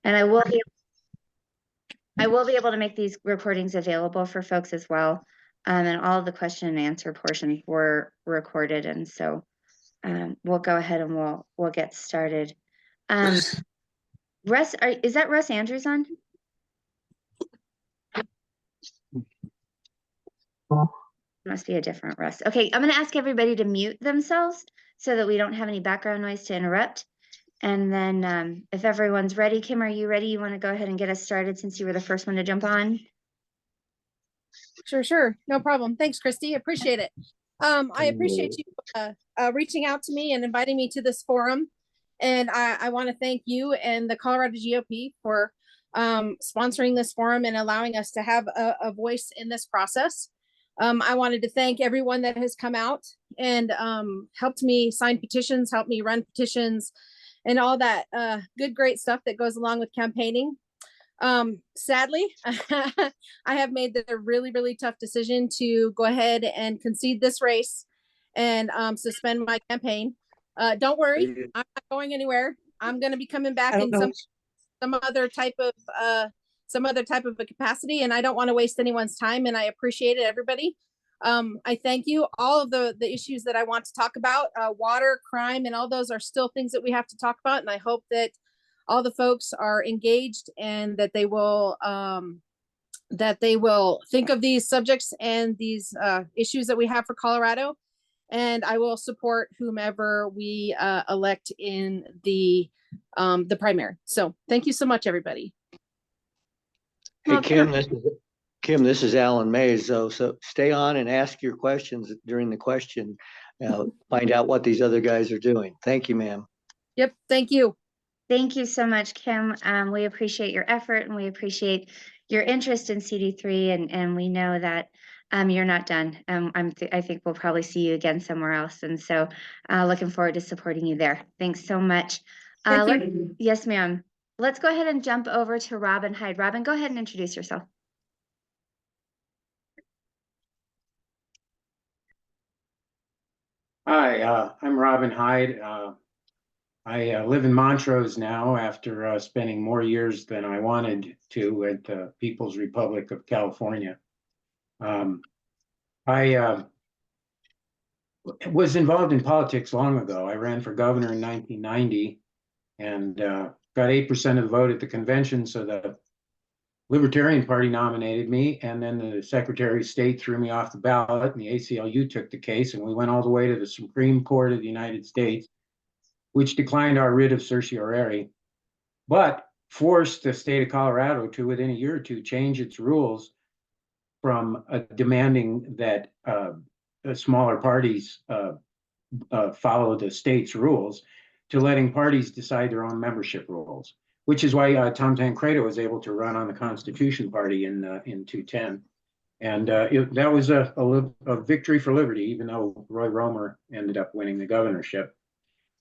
And I will be able to make these recordings available for folks as well. And all of the question and answer portions were recorded. And so we'll go ahead and we'll get started. Russ, is that Russ Andrews on? Must be a different Russ. Okay, I'm going to ask everybody to mute themselves so that we don't have any background noise to interrupt. And then if everyone's ready, Kim, are you ready? You want to go ahead and get us started since you were the first one to jump on? Sure. No problem. Thanks, Christy. Appreciate it. I appreciate you reaching out to me and inviting me to this forum. And I want to thank you and the Colorado GOP for sponsoring this forum and allowing us to have a voice in this process. I wanted to thank everyone that has come out and helped me sign petitions, helped me run petitions, and all that good, great stuff that goes along with campaigning. Sadly, I have made the really, really tough decision to go ahead and concede this race and suspend my campaign. Don't worry, I'm not going anywhere. I'm going to be coming back in some other type of a capacity, and I don't want to waste anyone's time, and I appreciate it, everybody. I thank you. All of the issues that I want to talk about, water, crime, and all those are still things that we have to talk about, and I hope that all the folks are engaged and that they will think of these subjects and these issues that we have for Colorado. And I will support whomever we elect in the primary. So thank you so much, everybody. Hey, Kim, this is Alan Mays. So stay on and ask your questions during the question. Find out what these other guys are doing. Thank you, ma'am. Yep. Thank you. Thank you so much, Kim. We appreciate your effort and we appreciate your interest in CD3, and we know that you're not done. I think we'll probably see you again somewhere else, and so looking forward to supporting you there. Thanks so much. Thank you. Yes, ma'am. Let's go ahead and jump over to Robin Heid. Robin, go ahead and introduce yourself. Hi, I'm Robin Heid. I live in Montrose now after spending more years than I wanted to at the People's Republic of California. I was involved in politics long ago. I ran for governor in 1990 and got 8% of the vote at the convention, so the Libertarian Party nominated me, and then the Secretary of State threw me off the ballot, and the ACLU took the case, and we went all the way to the Supreme Court of the United States, which declined our writ of certiorari, but forced the state of Colorado to, within a year or two, change its rules from demanding that smaller parties follow the state's rules to letting parties decide their own membership rules, which is why Tom Tancredo was able to run on the Constitution Party in 2010. And that was a victory for liberty, even though Roy Romer ended up winning the governorship.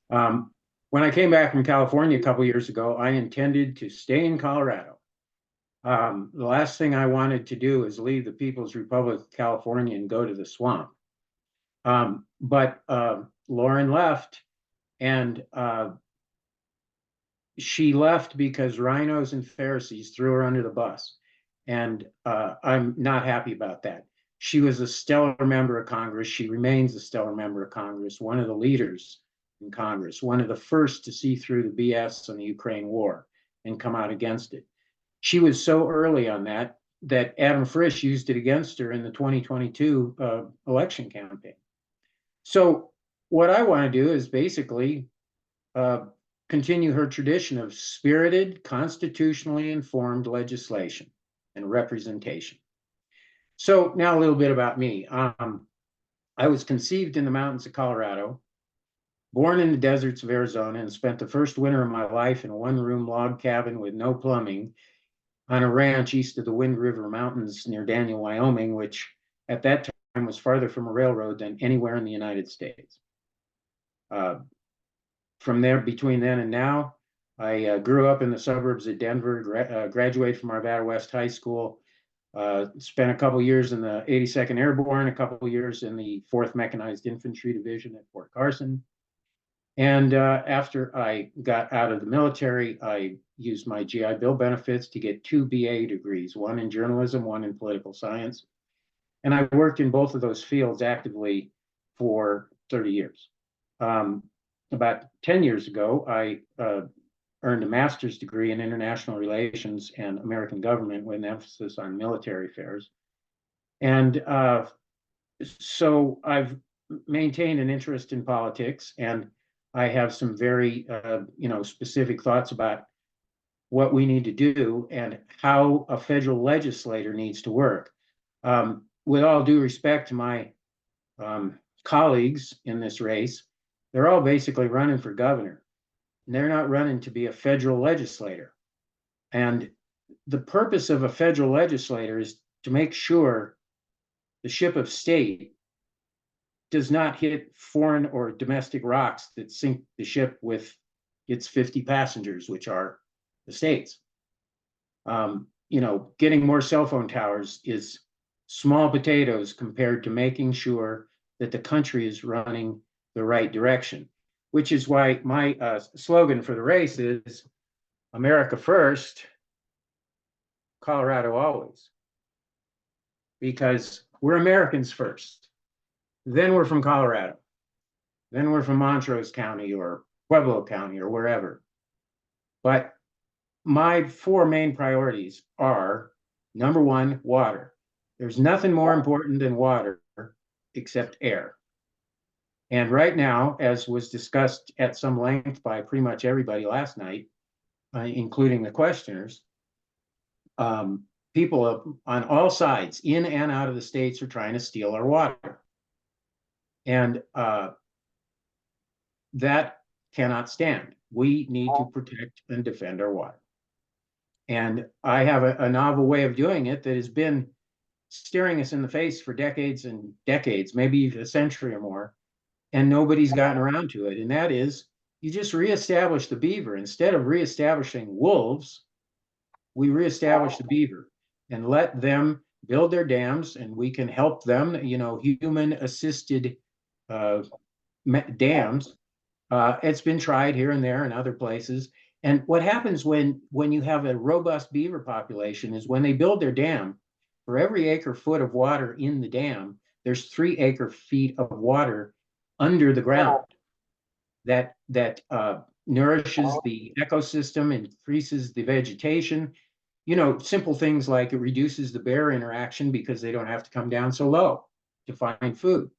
When I came back from California a couple years ago, I intended to stay in Colorado. The last thing I wanted to do is leave the People's Republic of California and go to the swamp. But Lauren left, and she left because rhinos and Pharisees threw her under the bus. And I'm not happy about that. She was a stellar member of Congress. She remains a stellar member of Congress, one of the leaders in Congress, one of the first to see through the BS on the Ukraine war and come out against it. She was so early on that Adam Frisch used it against her in the 2022 election campaign. So what I want to do is basically continue her tradition of spirited, constitutionally informed legislation and representation. So now a little bit about me. I was conceived in the mountains of Colorado, born in the deserts of Arizona, and spent the first winter of my life in a one-room log cabin with no plumbing on a ranch east of the Wind River Mountains near Daniel, Wyoming, which at that time was farther from a railroad than anywhere in the United States. From there, between then and now, I grew up in the suburbs of Denver, graduated from Arvada West High School, spent a couple years in the 82nd Airborne, a couple years in the 4th Mechanized Infantry Division at Fort Carson, And after I got out of the military, I used my GI Bill benefits to get 2 BA degrees, one in journalism, one in political science. And I worked in both of those fields actively for 30 years. About 10 years ago, I earned a master's degree in international relations and American government with an emphasis on military affairs. And so I've maintained an interest in politics, and I have some very, specific thoughts about what we need to do and how a federal legislator needs to work. With all due respect to my colleagues in this race, they're all basically running for governor. And they're not running to be a federal legislator. And the purpose of a federal legislator is to make sure the ship of state does not hit foreign or domestic rocks that sink the ship with its 50 passengers, which are the states. Getting more cell phone towers is small potatoes compared to making sure that the country is running the right direction, which is why my slogan for the race is America first, Colorado always. Because we're Americans first. Then we're from Colorado. Then we're from Montrose County or Pueblo County or wherever. But my 4 main priorities are, number 1, water. There's nothing more important than water except air. And right now, as was discussed at some length by pretty much everybody last night, including the questioners, people on all sides, in and out of the states, are trying to steal our water. And that cannot stand. We need to protect and defend our water. And I have a novel way of doing it that has been staring us in the face for decades and decades, maybe a century or more, and nobody's gotten around to it. And that is, you just reestablish the beaver. Instead of reestablishing wolves, we reestablish the beaver and let them build their dams, and we can help them, human-assisted dams. It's been tried here and there in other places. And what happens when you have a robust beaver population is when they build their dam, for every acre-foot of water in the dam, there's 3 acre-feet of water under the ground that nourishes the ecosystem, increases the vegetation. Simple things like it reduces the bear interaction because they don't have to come down so low to find food.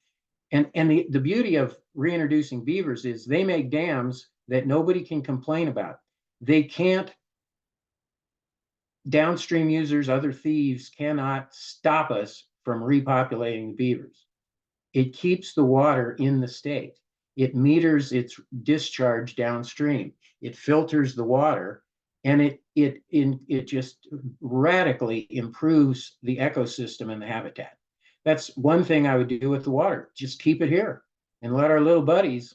And the beauty of reintroducing beavers is they make dams that nobody can complain about. They can't, downstream users, other thieves cannot stop us from repopulating the beavers. It keeps the water in the state. It meters its discharge downstream. It filters the water, and it just radically improves the ecosystem and the habitat. That's one thing I would do with the water. Just keep it here and let our little buddies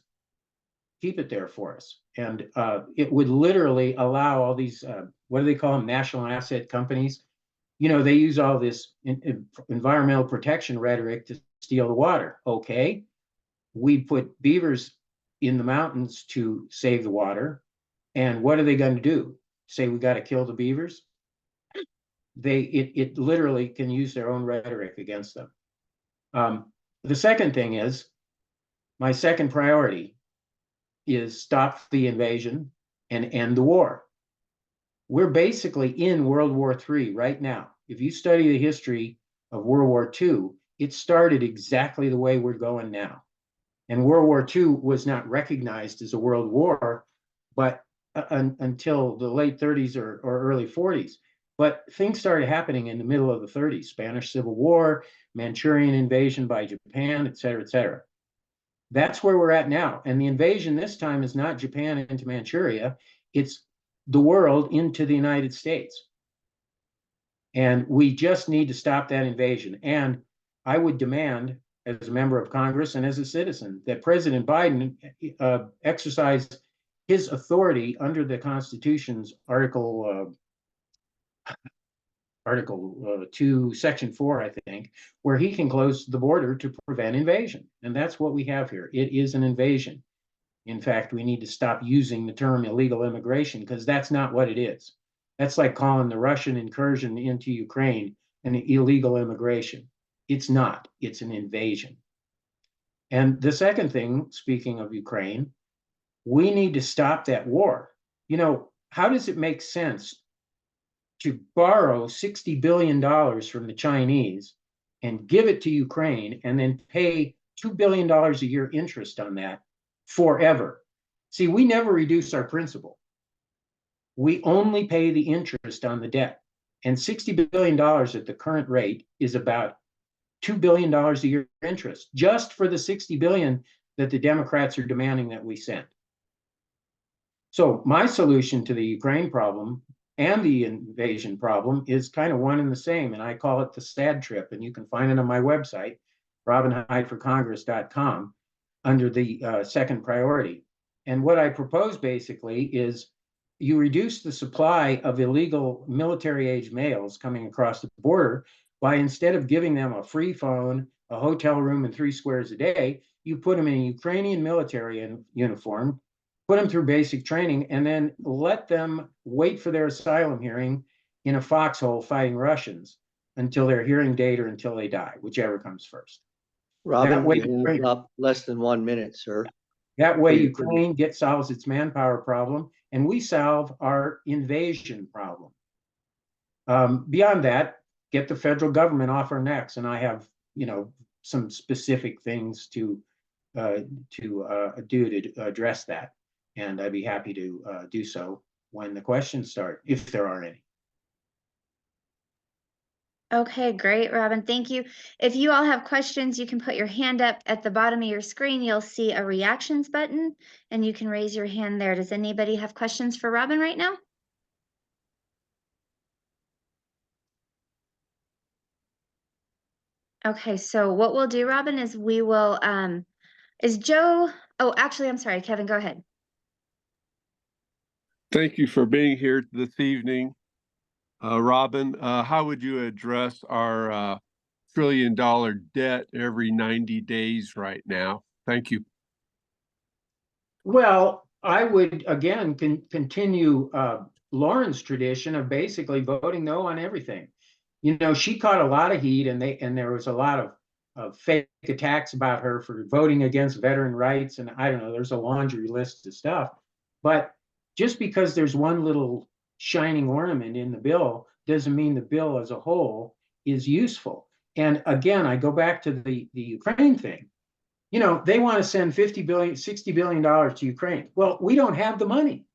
keep it there for us. And it would literally allow all these, what do they call them, national asset companies? They use all this environmental protection rhetoric to steal the water. Okay, we put beavers in the mountains to save the water. And what are they going to do? Say we got to kill the beavers? It literally can use their own rhetoric against them. The second thing is, my second priority is stop the invasion and end the war. We're basically in World War III right now. If you study the history of World War II, it started exactly the way we're going now. And World War II was not recognized as a world war, but until the late 30s or early 40s. But things started happening in the middle of the 30s, Spanish Civil War, Manchurian invasion by Japan, et cetera, et cetera. That's where we're at now. And the invasion this time is not Japan into Manchuria, it's the world into the United States. And we just need to stop that invasion. And I would demand, as a member of Congress and as a citizen, that President Biden exercise his authority under the Constitution's Article 2, Section 4, I think, where he can close the border to prevent invasion. And that's what we have here. It is an invasion. In fact, we need to stop using the term illegal immigration because that's not what it is. That's like calling the Russian incursion into Ukraine an illegal immigration. It's not, it's an invasion. And the second thing, speaking of Ukraine, we need to stop that war. You know, how does it make sense to borrow $60 billion from the Chinese and give it to Ukraine and then pay $2 billion a year interest on that forever? See, we never reduce our principal. We only pay the interest on the debt. And $60 billion at the current rate is about $2 billion a year interest, just for the $60 billion that the Democrats are demanding that we send. So my solution to the Ukraine problem and the invasion problem is kind of one and the same, and I call it the SAD trip, and you can find it on my website, robinhydeforcongress.com, under the second priority. And what I propose basically is you reduce the supply of illegal military-age males coming across the border by, instead of giving them a free phone, a hotel room, and 3 squares a day, you put them in a Ukrainian military uniform, put them through basic training, and then let them wait for their asylum hearing in a foxhole fighting Russians until their hearing date or until they die, whichever comes first. Robin, you ended up less than 1 minute, sir. That way Ukraine solves its manpower problem, and we solve our invasion problem. Beyond that, get the federal government off our necks, and I have, you know, some specific things to do to address that, and I'd be happy to do so when the questions start, if there are any. Okay, great, Robin. Thank you. If you all have questions, you can put your hand up at the bottom of your screen. You'll see a reactions button, and you can raise your hand there. Does anybody have questions for Robin right now? Okay, so what we'll do, Robin, is we will, is Joe, oh, actually, I'm sorry, Kevin, go ahead. Thank you for being here this evening. Robin, how would you address our $1 trillion debt every 90 days right now? Thank you. Well, I would, again, continue Lauren's tradition of basically voting no on everything. You know, she caught a lot of heat, and there was a lot of fake attacks about her for voting against veteran rights, and I don't know, there's a laundry list of stuff. But just because there's one little shining ornament in the bill doesn't mean the bill as a whole is useful. And again, I go back to the Ukraine thing. You know, they want to send $50 billion, $60 billion to Ukraine. Well, we don't have the money.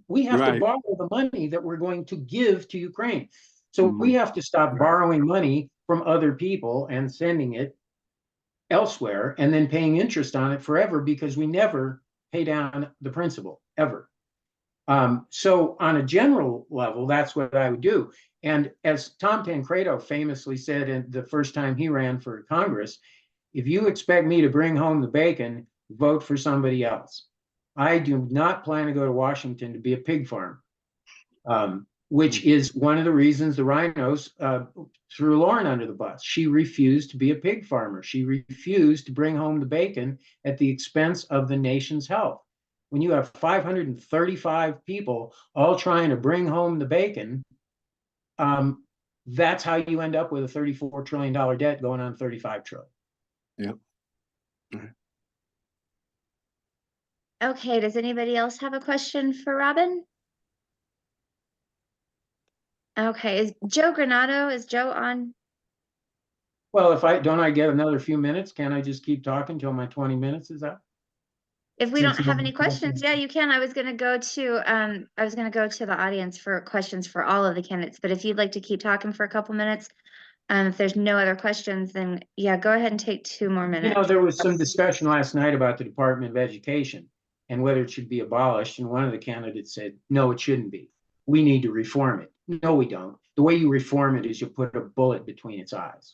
We have to borrow the money that we're going to give to Ukraine. So we have to stop borrowing money from other people and sending it elsewhere and then paying interest on it forever, because we never pay down the principal ever. So on a general level, that's what I would do. And as Tom Tancredo famously said in the first time he ran for Congress, if you expect me to bring home the bacon, vote for somebody else. I do not plan to go to Washington to be a pig farmer, which is one of the reasons the rhinos threw Lauren under the bus. She refused to be a pig farmer. She refused to bring home the bacon at the expense of the nation's health. When you have 535 people all trying to bring home the bacon, that's how you end up with a $34 trillion debt going on $35 trillion. Yep. Okay, does anybody else have a question for Robin? Okay, is Joe Granado, is Joe on? Well, if I get another few minutes, can I just keep talking till my 20 minutes is up? If we don't have any questions, yeah, you can. I was gonna go to the audience for questions for all of the candidates, but if you'd like to keep talking for a couple minutes, if there's no other questions, then yeah, go ahead and take 2 more minutes. You know, there was some discussion last night about the Department of Education and whether it should be abolished, and one of the candidates said, no, it shouldn't be. We need to reform it. No, we don't. The way you reform it is you put a bullet between its eyes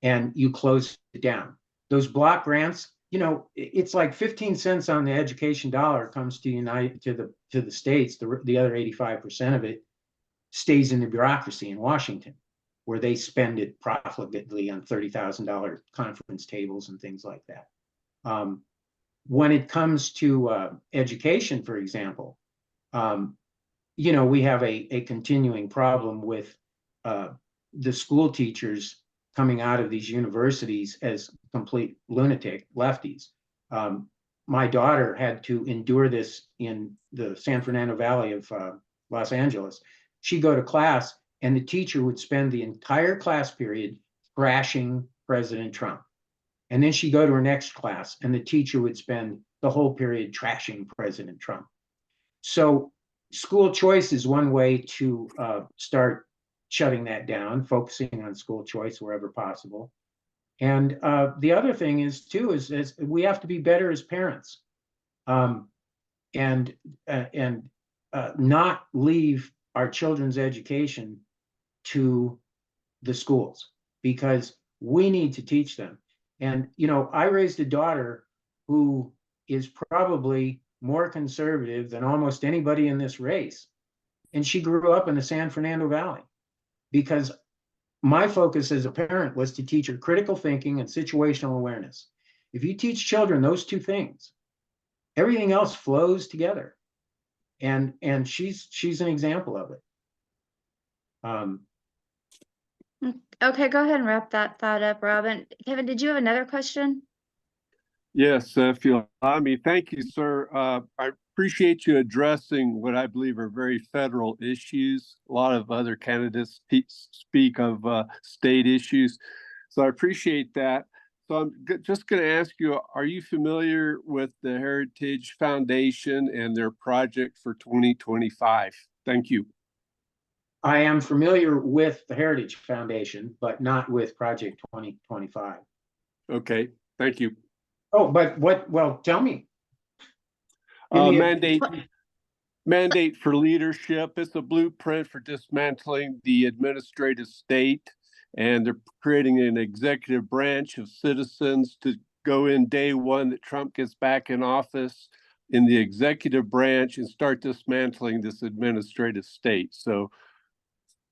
and you close it down. Those block grants, you know, it's like 15 cents on the education dollar comes to the states. The other 85% of it stays in the bureaucracy in Washington, where they spend it profligately on $30,000 conference tables and things like that. when it comes to education, for example, you know, we have a continuing problem with the school teachers coming out of these universities as complete lunatic lefties. My daughter had to endure this in the San Fernando Valley of Los Angeles. She'd go to class and the teacher would spend the entire class period trashing President Trump. And then she'd go to her next class and the teacher would spend the whole period trashing President Trump. So school choice is one way to start shutting that down, focusing on school choice wherever possible. And the other thing is too, is we have to be better as parents, and not leave our children's education to the schools, because we need to teach them. And, you know, I raised a daughter who is probably more conservative than almost anybody in this race. And she grew up in the San Fernando Valley, because my focus as a parent was to teach her critical thinking and situational awareness. If you teach children those two things, everything else flows together. And she's an example of it. Okay, go ahead and wrap that thought up, Robin. Kevin, did you have another question? Yes, if you'll allow me. Thank you, sir. I appreciate you addressing what I believe are very federal issues. A lot of other candidates speak of state issues. So I appreciate that. So I'm just going to ask you, are you familiar with the Heritage Foundation and their project for 2025? Thank you. I am familiar with the Heritage Foundation, but not with Project 2025. Okay, thank you. Oh, but what, well, tell me. Mandate for leadership. It's a blueprint for dismantling the administrative state, and they're creating an executive branch of citizens to go in day one that Trump gets back in office in the executive branch and start dismantling this administrative state. So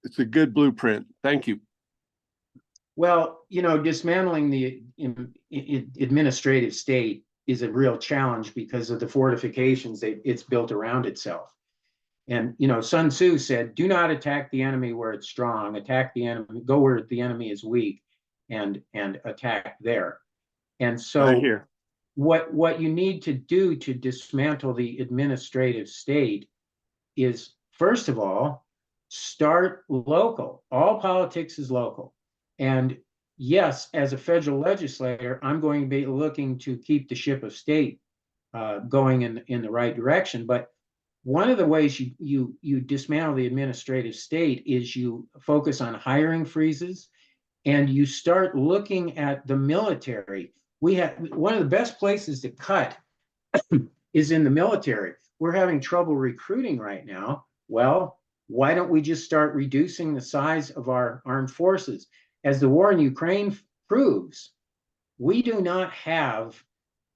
it's a good blueprint. Thank you. Well, you know, dismantling the administrative state is a real challenge because of the fortifications it's built around itself. And, you know, Sun Tzu said, do not attack the enemy where it's strong, attack the enemy, go where the enemy is weak and attack there. And so what you need to do to dismantle the administrative state is, first of all, start local. All politics is local. And yes, as a federal legislator, I'm going to be looking to keep the ship of state going in the right direction. But one of the ways you dismantle the administrative state is you focus on hiring freezes, and you start looking at the military. We have one of the best places to cut is in the military. We're having trouble recruiting right now. Well, why don't we just start reducing the size of our armed forces? As the war in Ukraine proves, we do not have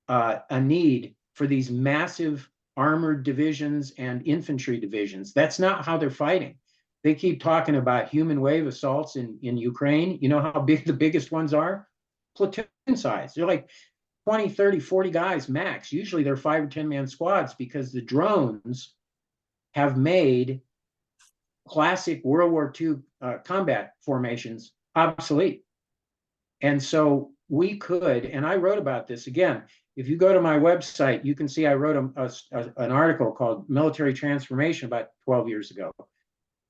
a need for these massive armored divisions and infantry divisions. That's not how they're fighting. They keep talking about human wave assaults in Ukraine. You know how big the biggest ones are? Platoon size. They're like 20, 30, 40 guys max. Usually they're 5 or 10 man squads, because the drones have made classic World War II combat formations obsolete. And so we could, and I wrote about this again. If you go to my website, you can see I wrote an article called Military Transformation about 12 years ago.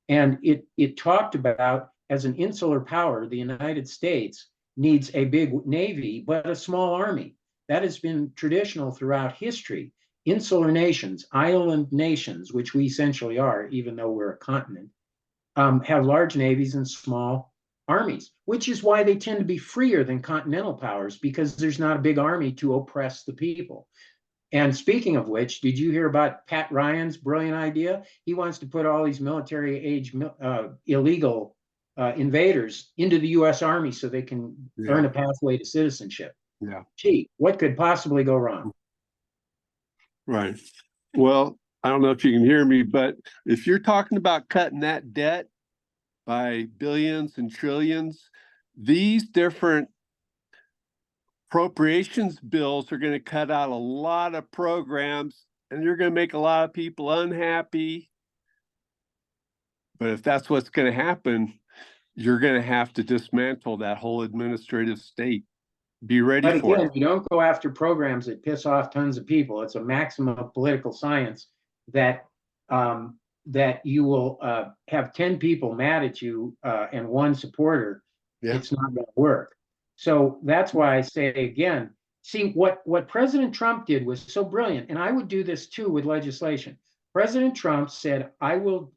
And it talked about, as an insular power, the United States needs a big navy, but a small army. That has been traditional throughout history. Insular nations, island nations, which we essentially are, even though we're a continent, have large navies and small armies, which is why they tend to be freer than continental powers, because there's not a big army to oppress the people. And speaking of which, did you hear about Pat Ryan's brilliant idea? He wants to put all these military age illegal invaders into the U.S. Army so they can earn a pathway to citizenship. Yeah. Gee, what could possibly go wrong? Right. Well, I don't know if you can hear me, but if you're talking about cutting that debt by billions and trillions, these different appropriations bills are going to cut out a lot of programs, and you're going to make a lot of people unhappy. But if that's what's going to happen, you're going to have to dismantle that whole administrative state. Be ready But for again, it. you don't go after programs that piss off tons of people. It's a maximum of political science that that you will have 10 people mad at you and one supporter. Yeah. It's not going to work. So that's why I say again, see what President Trump did was so brilliant. And I would do this too with legislation. President Trump said, I will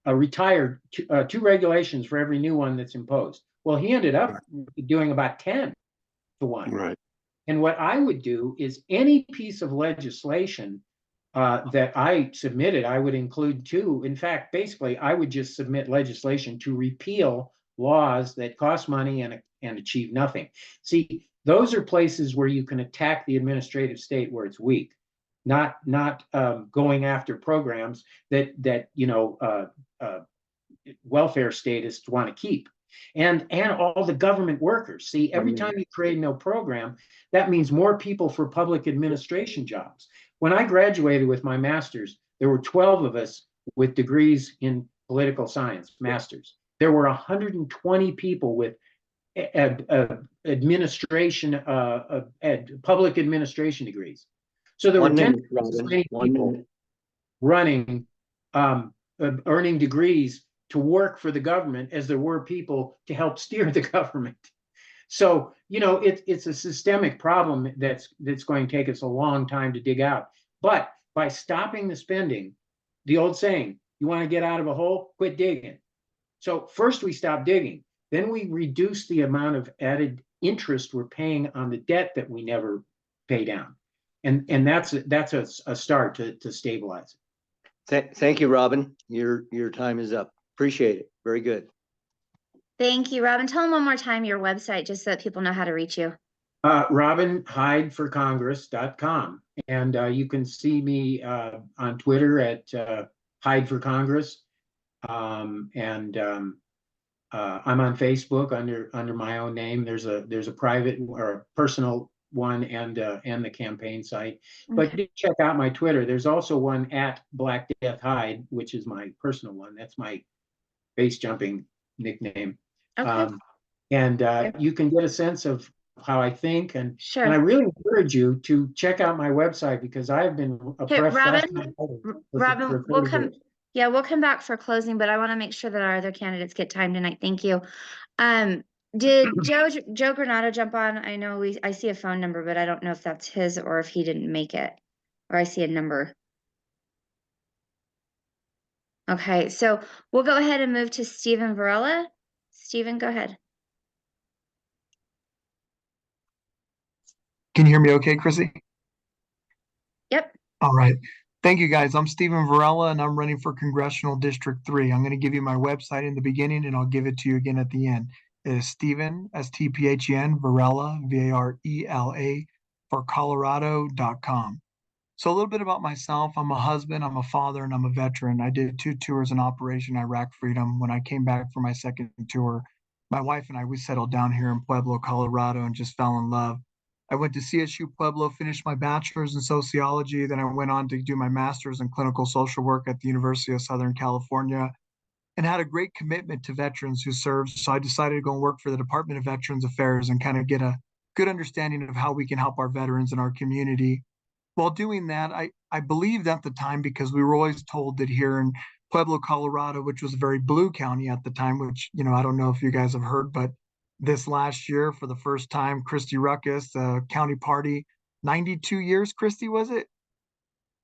retire two regulations for every new one that's imposed. Well, he ended up doing about 10 to 1. Right. And what I would do is any piece of legislation that I submitted, I would include too. In fact, basically, I would just submit legislation to repeal laws that cost money and achieve nothing. See, those are places where you can attack the administrative state where it's weak, not going after programs that welfare statists want to keep. And all the government workers. See, every time you create no program, that means more people for public administration jobs. When I graduated with my master's, there were 12 of us with degrees in political science, masters. There were 120 people with administration, public administration degrees. So there were 10 people running, earning degrees to work for the government as there were people to help steer the government. So, it's a systemic problem that's going to take us a long time to dig out. But by stopping the spending, the old saying, you want to get out of a hole, quit digging. So first we stop digging, then we reduce the amount of added interest we're paying on the debt that we never pay down. And that's a start to stabilize it. Thank you, Robin. Your time is up. Appreciate it. Very good. Thank you, Robin. Tell them one more time your website, just so that people know how to reach you. Robin HeidForCongress.com. And you can see me on Twitter at Heid for Congress. I'm on Facebook under my own name. There's a private or a personal one and the campaign site. But do check out my Twitter. There's also one at Black Death Heid, which is my personal one. That's my base jumping nickname. Okay. You can get a sense of how I think, and Sure. And I really encourage you to check out my website because I've been a professional. Robin, we'll come back for closing, but I want to make sure that our other candidates get time tonight. Thank you. Did Joe Granato jump on? I know I see a phone number, but I don't know if that's his or if he didn't make it, or I see a number. Okay, so we'll go ahead and move to Stephen Varela. Stephen, go ahead. Can you hear me okay, Chrissy? Yep. All right. Thank you, guys. I'm Stephen Varela, and I'm running for Congressional District 3. I'm going to give you my website in the beginning, and I'll give it to you again at the end. It is Stephen, S-T-P-H-E-N, Varela, V-A-R-E-L-A, for Colorado.com. So a little bit about myself. I'm a husband, I'm a father, and I'm a veteran. I did 2 tours in Operation Iraq Freedom. When I came back for my second tour, my wife and I, we settled down here in Pueblo, Colorado, and just fell in love. I went to CSU Pueblo, finished my bachelor's in sociology. Then I went on to do my master's in clinical social work at the University of Southern California and had a great commitment to veterans who served. So I decided to go and work for the Department of Veterans Affairs and kind of get a good understanding of how we can help our veterans in our community. While doing that, I believed at the time, because we were always told that here in Pueblo, Colorado, which was a very blue county at the time, which, I don't know if you guys have heard, but this last year, for the first time, Christy Ruckus, the county party, 92 years, Christy, was it?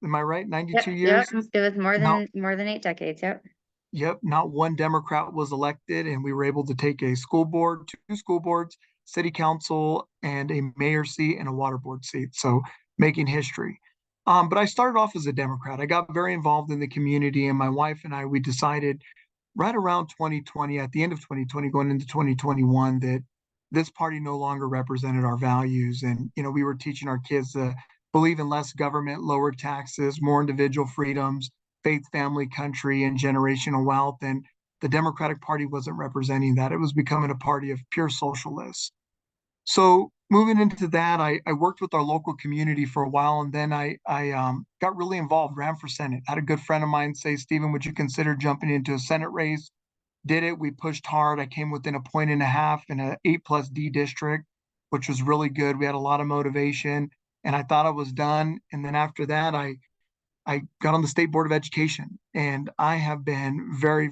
Am I right? 92 years? Yep. It was more than 8 decades. Yep. Yep. Not one Democrat was elected, and we were able to take a school board, 2 school boards, city council, and a mayor seat and a water board seat. So making history. But I started off as a Democrat. I got very involved in the community, and my wife and I, we decided right around 2020, at the end of 2020, going into 2021, that this party no longer represented our values. And, we were teaching our kids to believe in less government, lower taxes, more individual freedoms, faith, family, country, and generational wealth. And the Democratic Party wasn't representing that. It was becoming a party of pure socialists. So moving into that, I worked with our local community for a while, and then I got really involved, ran for Senate. Had a good friend of mine say, Stephen, would you consider jumping into a Senate race? Did it. We pushed hard. I came within a point and a half in an 8+D district, which was really good. We had a lot of motivation, and I thought I was done. And then after that, I got on the State Board of Education, and I have been very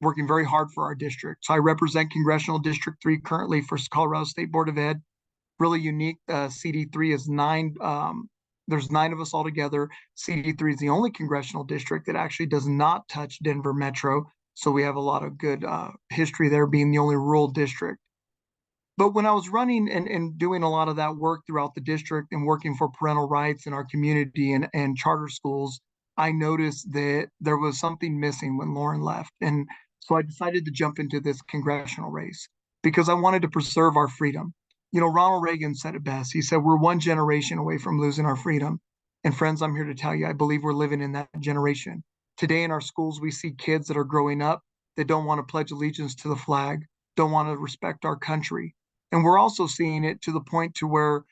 working very hard for our district. So I represent Congressional District 3 currently for Colorado State Board of Ed. Really unique. CD3 is 9. There's 9 of us all together. CD3 is the only congressional district that actually does not touch Denver Metro. So we have a lot of good history there, being the only rural district. But when I was running and doing a lot of that work throughout the district and working for parental rights in our community and charter schools, I noticed that there was something missing when Lauren left. And so I decided to jump into this congressional race because I wanted to preserve our freedom. You know, Ronald Reagan said it best. He said, we're one generation away from losing our freedom. And friends, I'm here to tell you, I believe we're living in that generation. Today in our schools, we see kids that are growing up that don't want to pledge allegiance to the flag, don't want to respect our country. And we're also seeing it to the point to where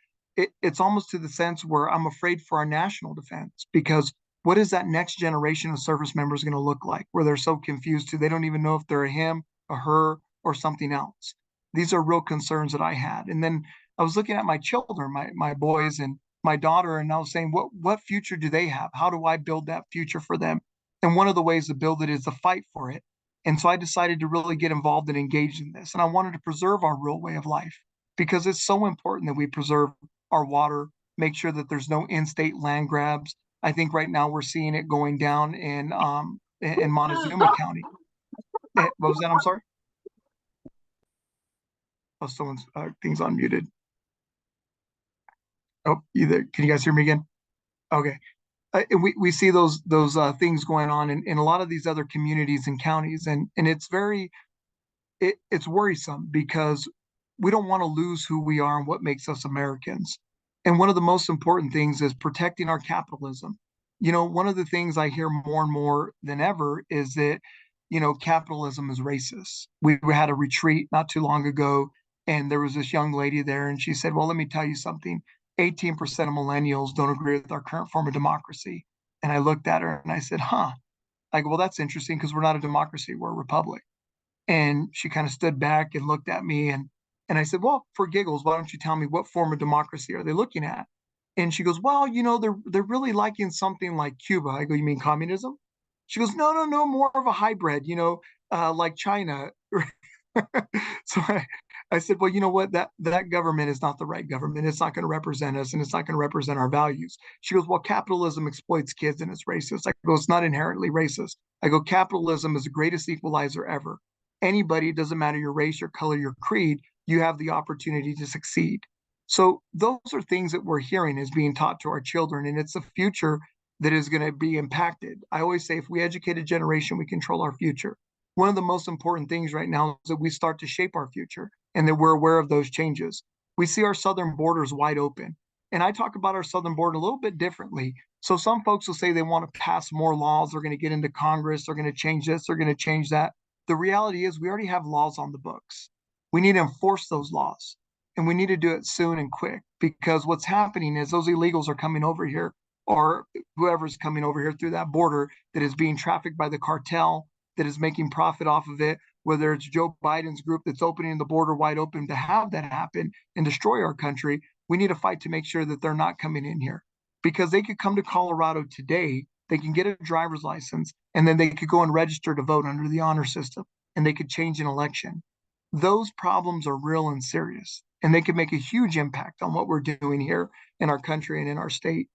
it's almost to the sense where I'm afraid for our national defense, because what is that next generation of service members going to look like, where they're so confused too, they don't even know if they're a him, a her, or something else. These are real concerns that I had. And then I was looking at my children, my boys and my daughter, and I was saying, what future do they have? How do I build that future for them? And one of the ways to build it is to fight for it. And so I decided to really get involved and engage in this. And I wanted to preserve our rural way of life because it's so important that we preserve our water, make sure that there's no in-state land grabs. I think right now we're seeing it going down in Montezuma County. What was that? I'm sorry. Oh, someone's thing's unmuted. Oh, either can you guys hear me again? Okay. We see those things going on in a lot of these other communities and counties, and it's very it's worrisome because we don't want to lose who we are and what makes us Americans. And one of the most important things is protecting our capitalism. You know, one of the things I hear more and more than ever is that, you know, capitalism is racist. We had a retreat not too long ago, and there was this young lady there, and she said, well, let me tell you something. 18% of millennials don't agree with our current form of democracy. And I looked at her and I said, huh. I go, well, that's interesting because we're not a democracy, we're a republic. And she kind of stood back and looked at me and I said, well, for giggles, why don't you tell me what form of democracy are they looking at? And she goes, well, you know, they're really liking something like Cuba. I go, you mean communism? She goes, no, more of a hybrid, you know, like China. So I said, well, you know what? That government is not the right government. It's not going to represent us, and it's not going to represent our values. She goes, well, capitalism exploits kids and it's racist. I go, it's not inherently racist. I go, capitalism is the greatest equalizer ever. Anybody, it doesn't matter your race, your color, your creed, you have the opportunity to succeed. So those are things that we're hearing is being taught to our children, and it's a future that is going to be impacted. I always say if we educate a generation, we control our future. One of the most important things right now is that we start to shape our future and that we're aware of those changes. We see our southern borders wide open. And I talk about our southern border a little bit differently. So some folks will say they want to pass more laws, they're going to get into Congress, they're going to change this, they're going to change that. The reality is we already have laws on the books. We need to enforce those laws, and we need to do it soon and quick, because what's happening is those illegals are coming over here, or whoever's coming over here through that border that is being trafficked by the cartel, that is making profit off of it, whether it's Joe Biden's group that's opening the border wide open to have that happen and destroy our country. We need to fight to make sure that they're not coming in here, because they could come to Colorado today, they can get a driver's license, and then they could go and register to vote under the honor system, and they could change an election. Those problems are real and serious, and they could make a huge impact on what we're doing here in our country and in our state.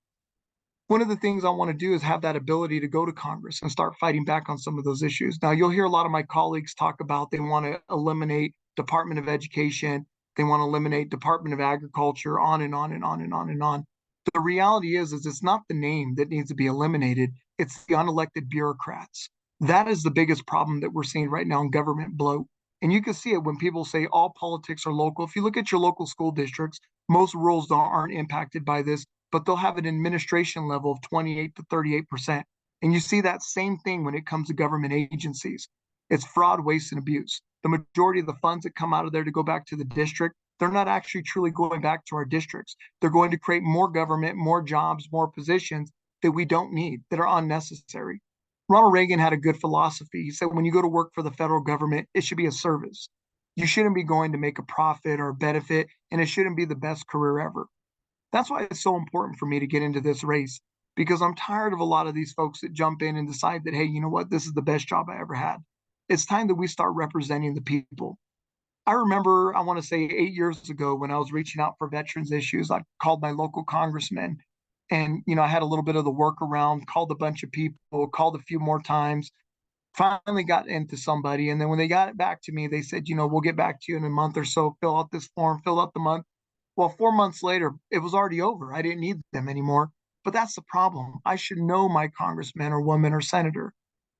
One of the things I want to do is have that ability to go to Congress and start fighting back on some of those issues. Now, you'll hear a lot of my colleagues talk about they want to eliminate Department of Education, they want to eliminate Department of Agriculture, on and on and on and on and on. The reality is it's not the name that needs to be eliminated, it's the unelected bureaucrats. That is the biggest problem that we're seeing right now in government bloat. And you can see it when people say all politics are local. If you look at your local school districts, most rurals aren't impacted by this, but they'll have an administration level of 28 to 38%. And you see that same thing when it comes to government agencies. It's fraud, waste, and abuse. The majority of the funds that come out of there to go back to the district they're not actually truly going back to our districts. They're going to create more government, more jobs, more positions that we don't need, that are unnecessary. Ronald Reagan had a good philosophy. He said, when you go to work for the federal government, it should be a service. You shouldn't be going to make a profit or a benefit, and it shouldn't be the best career ever. That's why it's so important for me to get into this race, because I'm tired of a lot of these folks that jump in and decide that, hey, you know what, this is the best job I ever had. It's time that we start representing the people. I remember, I want to say 8 years ago, when I was reaching out for veterans issues, I called my local congressman, and, I had a little bit of the workaround, called a bunch of people, called a few more times, finally got into somebody. And then when they got it back to me, they said, we'll get back to you in a month or so, fill out this form, fill out the month. Well, 4 months later, it was already over. I didn't need them anymore. But that's the problem. I should know my congressman or woman or senator.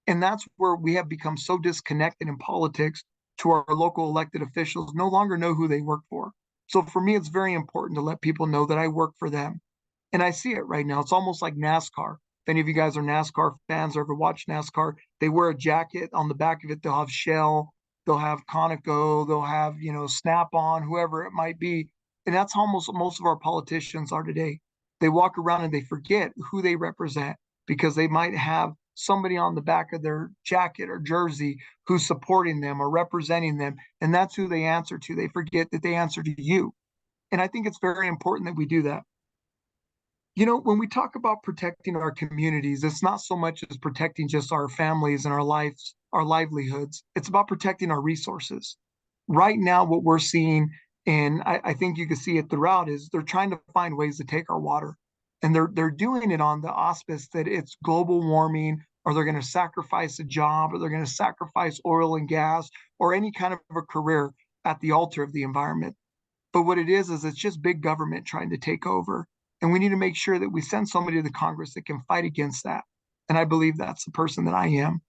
And that's where we have become so disconnected in politics to our local elected officials, no longer know who they work for. So for me, it's very important to let people know that I work for them. And I see it right now. It's almost like NASCAR. If any of you guys are NASCAR fans or ever watch NASCAR, they wear a jacket. On the back of it, they'll have Shell, they'll have Conoco, they'll have, Snap-on, whoever it might be. And that's how most of our politicians are today. They walk around and they forget who they represent, because they might have somebody on the back of their jacket or jersey who's supporting them or representing them. And that's who they answer to. They forget that they answer to you. And I think it's very important that we do that. When we talk about protecting our communities, it's not so much as protecting just our families and our lives, our livelihoods. It's about protecting our resources. Right now, what we're seeing, and I think you can see it throughout, is they're trying to find ways to take our water. And they're doing it on the auspice that it's global warming, or they're going to sacrifice a job, or they're going to sacrifice oil and gas, or any kind of a career at the altar of the environment. But what it is it's just big government trying to take over. And we need to make sure that we send somebody to the Congress that can fight against that. And I believe that's the person that I am.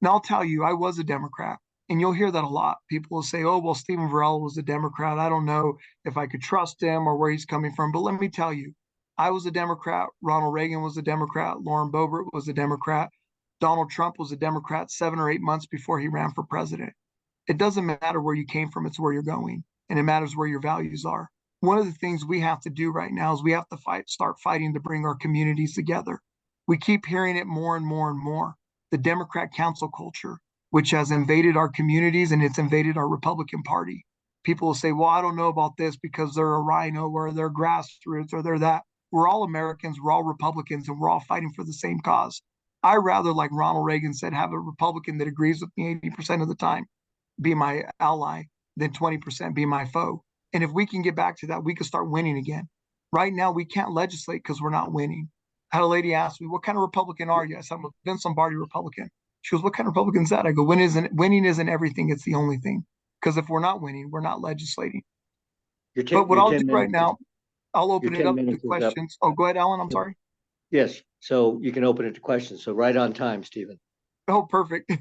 Now, I'll tell you, I was a Democrat. And you'll hear that a lot. People will say, oh, well, Stephen Varela was a Democrat. I don't know if I could trust him or where he's coming from. But let me tell you, I was a Democrat. Ronald Reagan was a Democrat. Lauren Boebert was a Democrat. Donald Trump was a Democrat 7 or 8 months before he ran for president. It doesn't matter where you came from. It's where you're going. And it matters where your values are. One of the things we have to do right now is we have to start fighting to bring our communities together. We keep hearing it more and more and more. The Democrat council culture, which has invaded our communities and it's invaded our Republican Party. People will say, well, I don't know about this because they're a rhino or they're grassroots or they're that. We're all Americans, we're all Republicans, and we're all fighting for the same cause. I rather, like Ronald Reagan said, have a Republican that agrees with me 80% of the time, be my ally, than 20% be my foe. And if we can get back to that, we can start winning again. Right now, we can't legislate because we're not winning. I had a lady ask me, what kind of Republican are you? I said, I'm a Vince Lombardi Republican. She goes, what kind of Republican is that? I go, winning isn't everything. It's the only thing. Because if we're not winning, we're not legislating. But what I'll do right now, I'll open it up to questions. Oh, go ahead, Alan. I'm sorry. Yes. So you can open it to questions. So right on time, Stephen. Oh, perfect.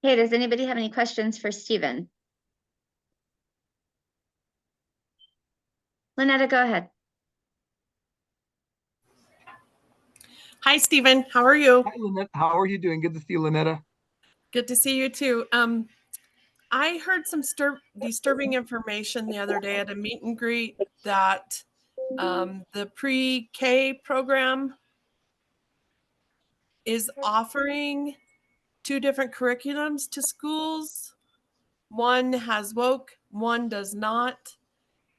Hey, does anybody have any questions for Stephen? Lynetta, go ahead. Hi, Stephen. How are you? Hi, Lynetta. How are you doing? Good to see you, Lynetta. Good to see you too. I heard some disturbing information the other day at a meet and greet that the pre-K program is offering 2 different curriculums to schools. One has woke, one does not,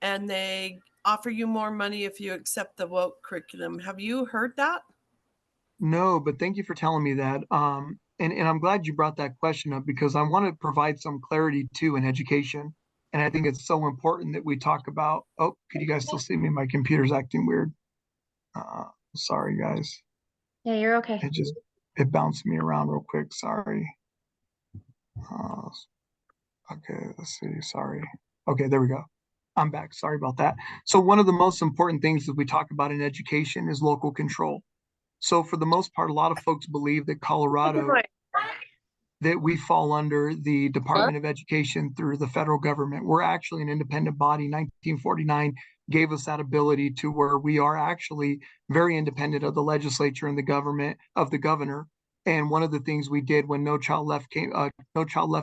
and they offer you more money if you accept the woke curriculum. Have you heard that? No, but thank you for telling me that. And I'm glad you brought that question up because I want to provide some clarity too in education. And I think it's so important that we talk about, oh, could you guys still see me? My computer's acting weird. Sorry, guys. Yeah, you're okay. It bounced me around real quick. Sorry. Okay, let's see. Sorry. Okay, there we go. I'm back. Sorry about that. So one of the most important things that we talk about in education is local control. So for the most part, a lot of folks believe that Colorado, that we fall under the Department of Education through the federal government. We're actually an independent body. 1949 gave us that ability to where we are actually very independent of the legislature and the government, of the governor. And one of the things we did when No Child Left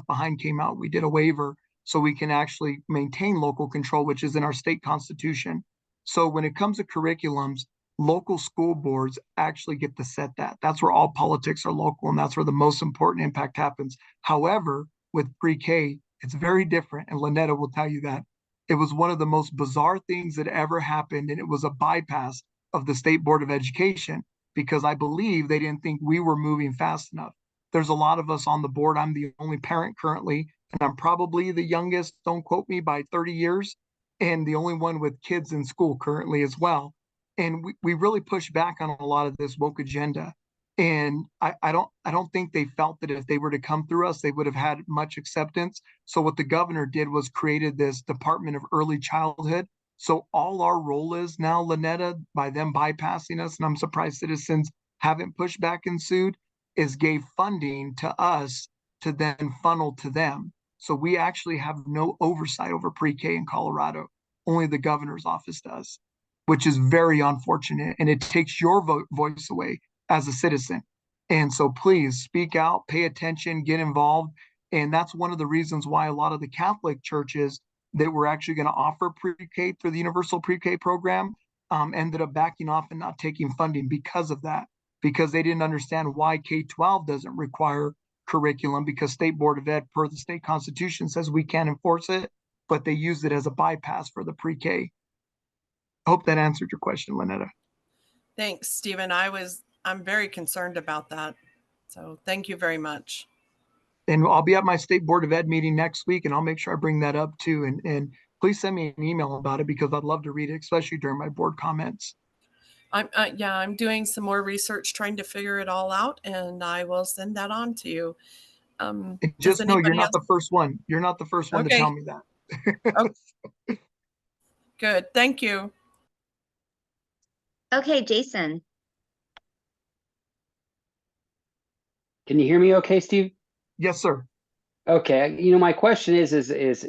Behind came out, we did a waiver so we can actually maintain local control, which is in our state constitution. So when it comes to curriculums, local school boards actually get to set that. That's where all politics are local, and that's where the most important impact happens. However, with pre-K, it's very different, and Lynetta will tell you that. It was one of the most bizarre things that ever happened, and it was a bypass of the State Board of Education because I believe they didn't think we were moving fast enough. There's a lot of us on the board. I'm the only parent currently, and I'm probably the youngest, don't quote me, by 30 years, and the only one with kids in school currently as well. And we really pushed back on a lot of this woke agenda. And I don't think they felt that if they were to come through us, they would have had much acceptance. So what the governor did was created this Department of Early Childhood. So all our role is now, Lynetta, by them bypassing us, and I'm surprised citizens haven't pushed back and sued, is gave funding to us to then funnel to them. So we actually have no oversight over pre-K in Colorado. Only the governor's office does, which is very unfortunate. And it takes your voice away as a citizen. And so please speak out, pay attention, get involved. And that's one of the reasons why a lot of the Catholic churches that were actually going to offer pre-K through the universal pre-K program ended up backing off and not taking funding because of that, because they didn't understand why K-12 doesn't require curriculum, because State Board of Ed, per the state constitution, says we can't enforce it, but they use it as a bypass for the pre-K. I hope that answered your question, Lynetta. Thanks, Stephen. I'm very concerned about that. So thank you very much. And I'll be at my State Board of Ed meeting next week, and I'll make sure I bring that up too. And please send me an email about it because I'd love to read it, especially during my board comments. I'm doing some more research trying to figure it all out, and I will send that on to you. And just know you're not the first one. You're not the first one to tell me that. Okay. Good. Thank you. Okay, Jason. Can you hear me okay, Steve? Yes, sir. Okay. My question is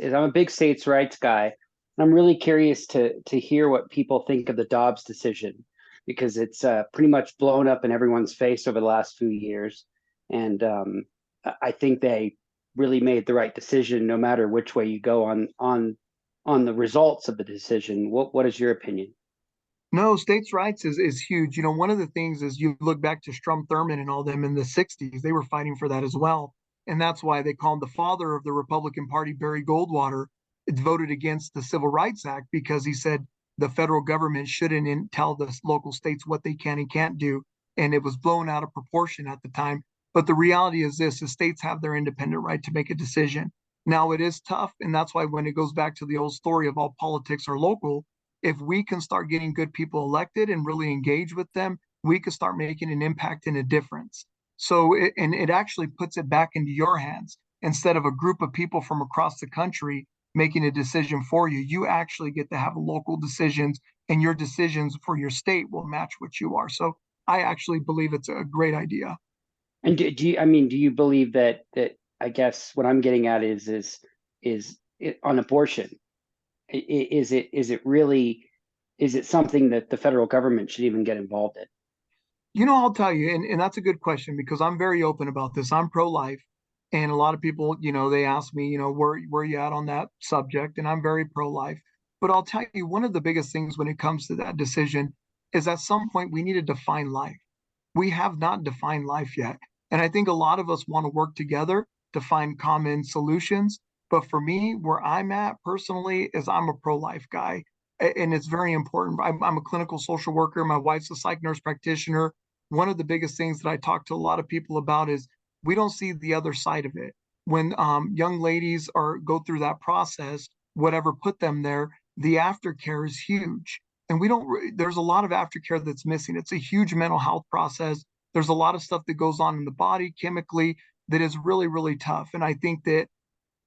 I'm a big states' rights guy. I'm really curious to hear what people think of the Dobbs decision, because it's pretty much blown up in everyone's face over the last few years. And I think they really made the right decision, no matter which way you go on the results of the decision. What is your opinion? No, states' rights is huge. One of the things is you look back to Strom Thurmond and all them in the 60s, they were fighting for that as well. And that's why they called the father of the Republican Party, Barry Goldwater, voted against the Civil Rights Act because he said the federal government shouldn't tell the local states what they can and can't do. And it was blown out of proportion at the time. But the reality is this, the states have their independent right to make a decision. Now it is tough. And that's why when it goes back to the old story of all politics are local, if we can start getting good people elected and really engage with them, we can start making an impact and a difference. So it actually puts it back into your hands. Instead of a group of people from across the country making a decision for you, you actually get to have local decisions, and your decisions for your state will match what you are. So I actually believe it's a great idea. And do you believe that I guess what I'm getting at is it on abortion? Is it something that the federal government should even get involved in? I'll tell you, and that's a good question because I'm very open about this. I'm pro-life, and a lot of people, they ask me, where you at on that subject, and I'm very pro-life. But I'll tell you, one of the biggest things when it comes to that decision is at some point we need to define life. We have not defined life yet. And I think a lot of us want to work together to find common solutions. But for me, where I'm at personally is I'm a pro-life guy. And it's very important. I'm a clinical social worker. My wife's a psych nurse practitioner. One of the biggest things that I talk to a lot of people about is we don't see the other side of it. When young ladies go through that process, whatever put them there, the aftercare is huge. And there's a lot of aftercare that's missing. It's a huge mental health process. There's a lot of stuff that goes on in the body chemically that is really, really tough. And I think that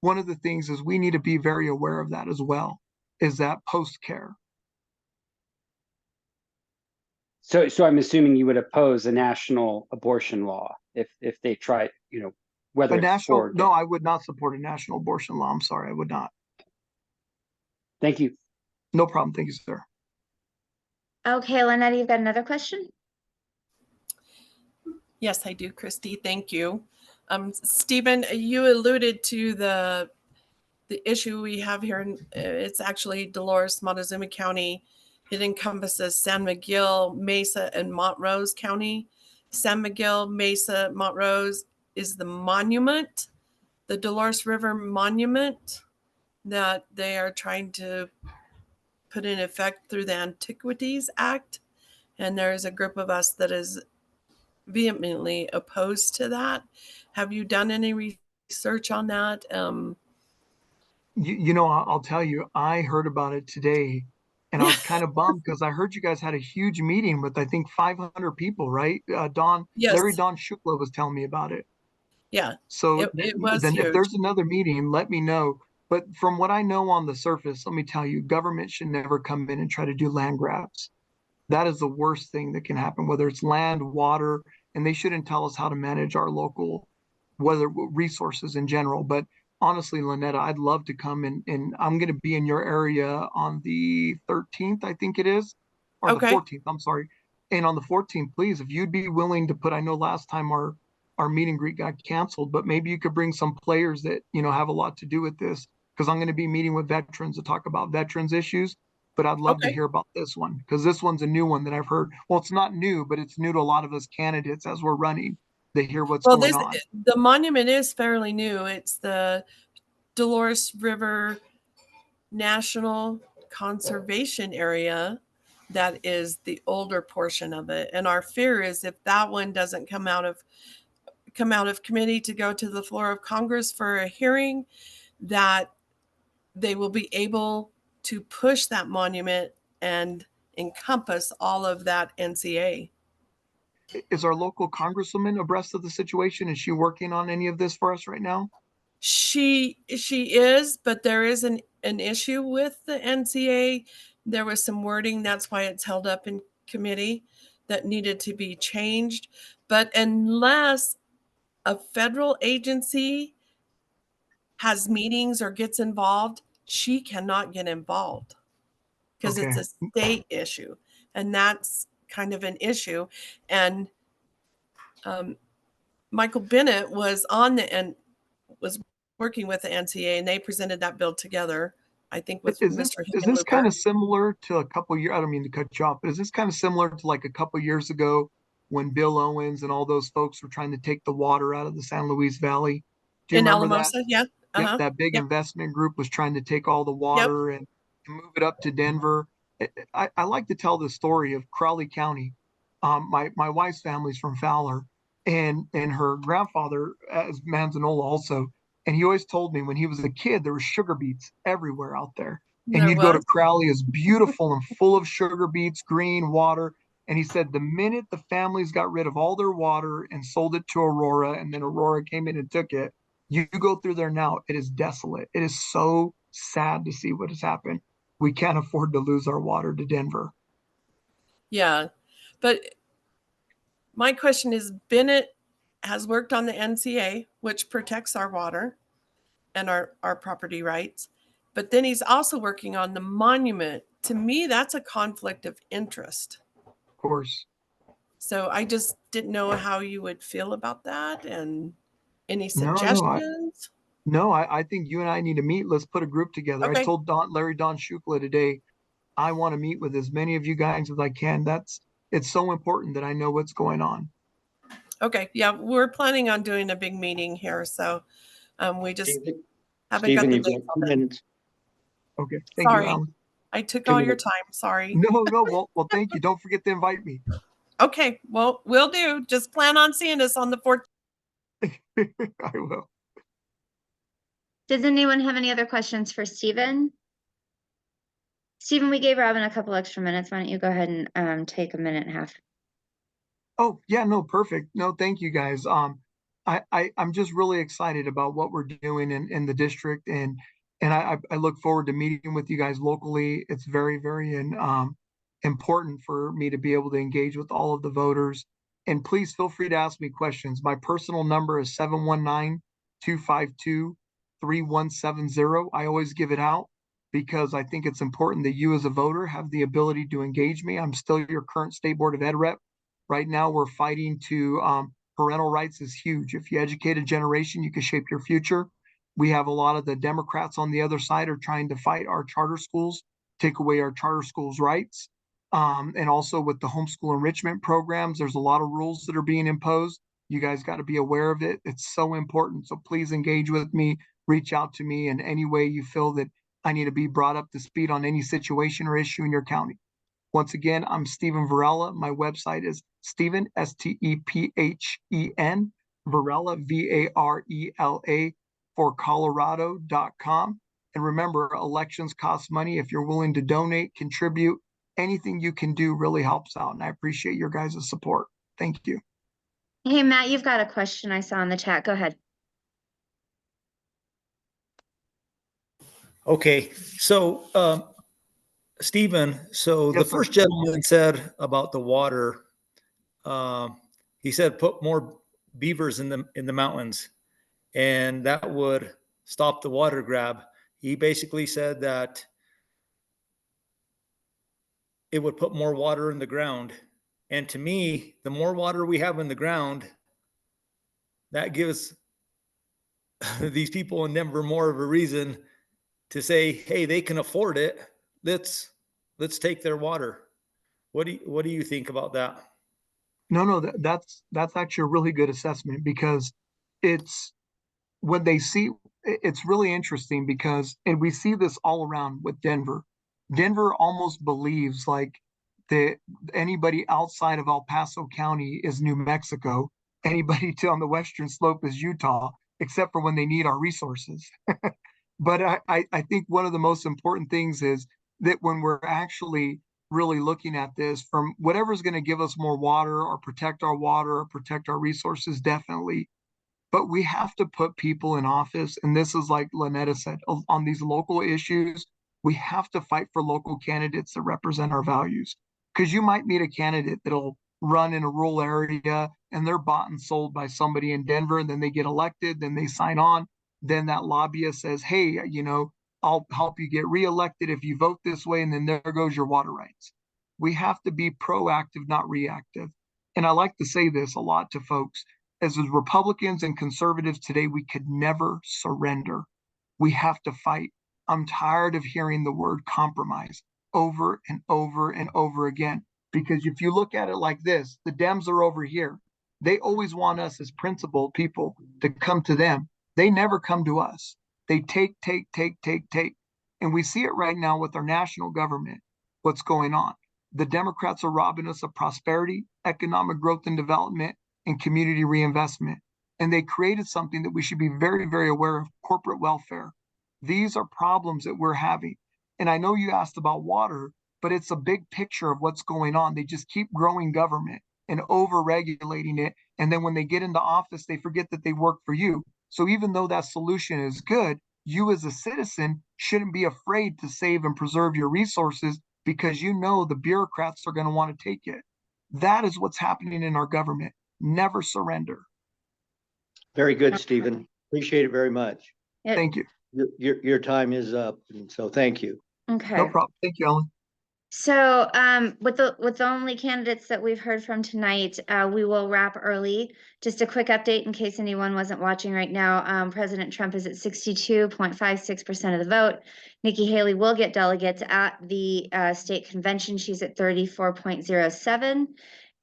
one of the things is we need to be very aware of that as well, is that post-care. So I'm assuming you would oppose a national abortion law if they try, whether No, I would not support a national abortion law. I'm sorry, I would not. Thank you. No problem. Thank you, sir. Okay, Lynetta, you've got another question? Yes, I do, Christy. Thank you. Stephen, you alluded to the the issue we have here, it's actually Dolores, Montezuma County. It encompasses San Miguel, Mesa, and Montrose County. San Miguel, Mesa, Montrose is the monument, the Dolores River Monument that they are trying to put in effect through the Antiquities Act. And there is a group of us that is vehemently opposed to that. Have you done any research on that? You know, I'll tell you, I heard about it today and I was kind of bummed because I heard you guys had a huge meeting with, I think, 500 people, right? Larry Yes. Don Shukla was telling me about it. Yeah, So it was then if huge. there's another meeting, let me know. But from what I know on the surface, let me tell you, government should never come in and try to do land grabs. That is the worst thing that can happen, whether it's land, water, and they shouldn't tell us how to manage our local whether resources in general. But honestly, Lynetta, I'd love to come and I'm going to be in your area on the 13th, I think it is, or the Okay. 14th, I'm sorry. And on the 14th, please, if you'd be willing to put, I know last time our meet and greet got canceled, but maybe you could bring some players that, you know, have a lot to do with this, because I'm going to be meeting with veterans to talk about veterans issues. But I'd love to Okay. hear about this one because this one's a new one that I've heard. Well, it's not new, but it's new to a lot of us candidates as we're running to hear what's Well, going on. the monument is fairly new. It's the Dolores River National Conservation Area. That is the older portion of it. And our fear is if that one doesn't come out of committee to go to the floor of Congress for a hearing, that they will be able to push that monument and encompass all of that NCA. Is our local congresswoman abreast of the situation? Is she working on any of this for us right now? She is, but there is an issue with the NCA. There was some wording, that's why it's held up in committee, that needed to be changed. But unless a federal agency has meetings or gets involved, she cannot get involved because Okay. it's a state issue. And that's kind of an issue. And Michael Bennett was on the and was working with the NCA, and they presented that bill together, I think, with Is Mr. this kind Hickenlooper. of similar to a couple years? I don't mean to cut you off, but is this kind of similar to like a couple years ago when Bill Owens and all those folks were trying to take the water out of the San Luis Valley? Do you In remember that? Alamosa, yeah. Yep, Uh-huh. that big Yep. investment group was trying to take all the Yep. water and move it up to Denver. I like to tell the story of Crowley County. My wife's family's from Fowler, and her grandfather is Manzanola also. And he always told me when he was a kid there were sugar beets everywhere out there. And There you'd go to was. Crowley, it's beautiful and full of sugar beets, green water. And he said the minute the families got rid of all their water and sold it to Aurora, and then Aurora came in and took it, you go through there now, it is desolate. It is so sad to see what has happened. We can't afford to lose our water to Denver. Yeah. But my question is, Bennett has worked on the NCA, which protects our water and our property rights. But then he's also working on the monument. To me, that's a conflict of interest. Of course. So I just didn't know how you would feel about that and any No, suggestions. I think you and I need to meet. Let's put a group together. I Okay. told Larry Don Shukla today, I want to meet with as many of you guys as I can. It's so important that I know what's going on. Okay. Yeah. We're planning on doing a big meeting here. So we just haven't got Stephen, the you've got dates 2 all done. minutes. Okay. Thank you, Sorry. Alan. I took 2 all your minutes. time. Sorry. No, well, thank you. Don't forget to invite me. Okay. Well, we'll do. Just plan on seeing us on the 14th. I will. Does anyone have any other questions for Stephen? Stephen, we gave Robin a couple extra minutes. Why don't you go ahead and take a minute and a half? Oh, yeah, no, perfect. No, thank you guys. I'm just really excited about what we're doing in the district, and I look forward to meeting with you guys locally. It's very, very important for me to be able to engage with all of the voters. And please feel free to ask me questions. My personal number is 719-252-3170. I always give it out because I think it's important that you as a voter have the ability to engage me. I'm still your current State Board of Ed rep. Right now, we're fighting to parental rights is huge. If you educate a generation, you can shape your future. We have a lot of the Democrats on the other side are trying to fight our charter schools, take away our charter schools' rights. And also with the homeschool enrichment programs, there's a lot of rules that are being imposed. You guys got to be aware of it. It's so important. So please engage with me, reach out to me in any way you feel that I need to be brought up to speed on any situation or issue in your county. Once again, I'm Stephen Varela. My website is Stephen, Stephen, Varela, Varela, for Colorado.com. And remember, elections cost money. If you're willing to donate, contribute, anything you can do really helps out. And I appreciate your guys' support. Thank you. Hey, Matt, you've got a question I saw in the chat. Go ahead. Okay, so Stephen, so Yes, the first sir. gentleman said about the water, he said put more beavers in the mountains, and that would stop the water grab. He basically said that it would put more water in the ground. And to me, the more water we have in the ground, that gives these people in Denver more of a reason to say, hey, they can afford it. Let's take their water. What do you think about that? No, that's actually a really good assessment because it's when they see it's really interesting because and we see this all around with Denver. Denver almost believes like that anybody outside of El Paso County is New Mexico. Anybody on the western slope is Utah, except for when they need our resources. But I think one of the most important things is that when we're actually really looking at this from whatever's going to give us more water or protect our resources, definitely. But we have to put people in office. And this is like Lynetta said, on these local issues, we have to fight for local candidates that represent our values. Because you might meet a candidate that'll run in a rural area and they're bought and sold by somebody in Denver, and then they get elected, then they sign on. Then that lobbyist says, hey, I'll help you get reelected if you vote this way. And then there goes your water rights. We have to be proactive, not reactive. And I like to say this a lot to folks. As Republicans and conservatives today, we could never surrender. We have to fight. I'm tired of hearing the word compromise over and over and over again. Because if you look at it like this, the Dems are over here. They always want us as principled people to come to them. They never come to us. They take. And we see it right now with our national government, what's going on. The Democrats are robbing us of prosperity, economic growth and development, and community reinvestment. And they created something that we should be very, very aware of, corporate welfare. These are problems that we're having. And I know you asked about water, but it's a big picture of what's going on. They just keep growing government and over-regulating it. And then when they get into office, they forget that they work for you. So even though that solution is good, you as a citizen shouldn't be afraid to save and preserve your resources because you know the bureaucrats are going to want to take it. That is what's happening in our government. Never surrender. Very good, Stephen. Appreciate it very much. Thank you. Your time is up, and so thank you. Okay. No problem. Thank you, Ellen. So with the only candidates that we've heard from tonight, we will wrap early. Just a quick update in case anyone wasn't watching right now. President Trump is at 62.56% of the vote. Nikki Haley will get delegates at the state convention. She's at 34.07.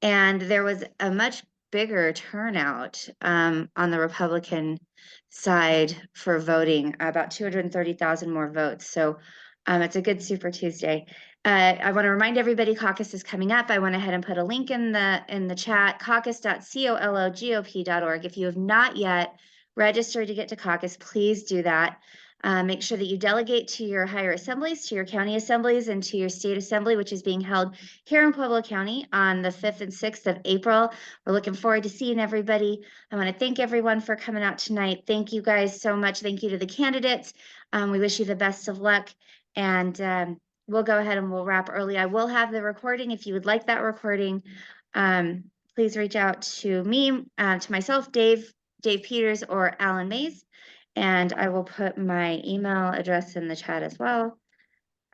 And there was a much bigger turnout on the Republican side for voting, about 230,000 more votes. So it's a good Super Tuesday. I want to remind everybody caucus is coming up. I went ahead and put a link in the chat, caucus.cologop.org. If you have not yet registered to get to caucus, please do that. Make sure that you delegate to your higher assemblies, to your county assemblies, and to your state assembly, which is being held here in Pueblo County on the 5th and 6th of April. We're looking forward to seeing everybody. I want to thank everyone for coming out tonight. Thank you guys so much. Thank you to the candidates. We wish you the best of luck. And we'll go ahead and we'll wrap early. I will have the recording. If you would like that recording, please reach out to me, to myself, Dave Peters, or Alan Mays. And I will put my email address in the chat as well.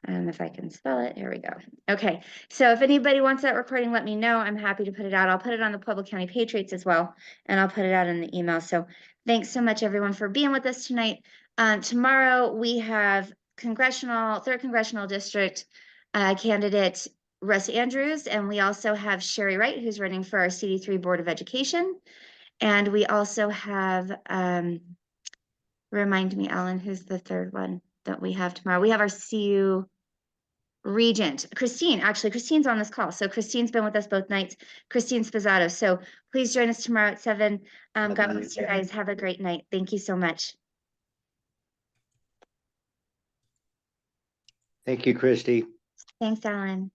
If I can spell it, here we go. Okay, so if anybody wants that recording, let me know. I'm happy to put it out. I'll put it on the Pueblo County Patriots as well, and I'll put it out in the email. So thanks so much, everyone, for being with us tonight. Tomorrow we have third congressional district candidate Russ Andrews, and we also have Sherry Wright, who's running for our CD3 Board of Education. And we also have, remind me, Alan, who's the third one that we have tomorrow? We have our CU Regent, Christine. Actually, Christine's on this call. So Christine's been with us both nights. Christine Spizzato. So please join us tomorrow at 7. God bless you guys. Have a great night. Thank you so much. Thank you, Christy. Thanks, Alan.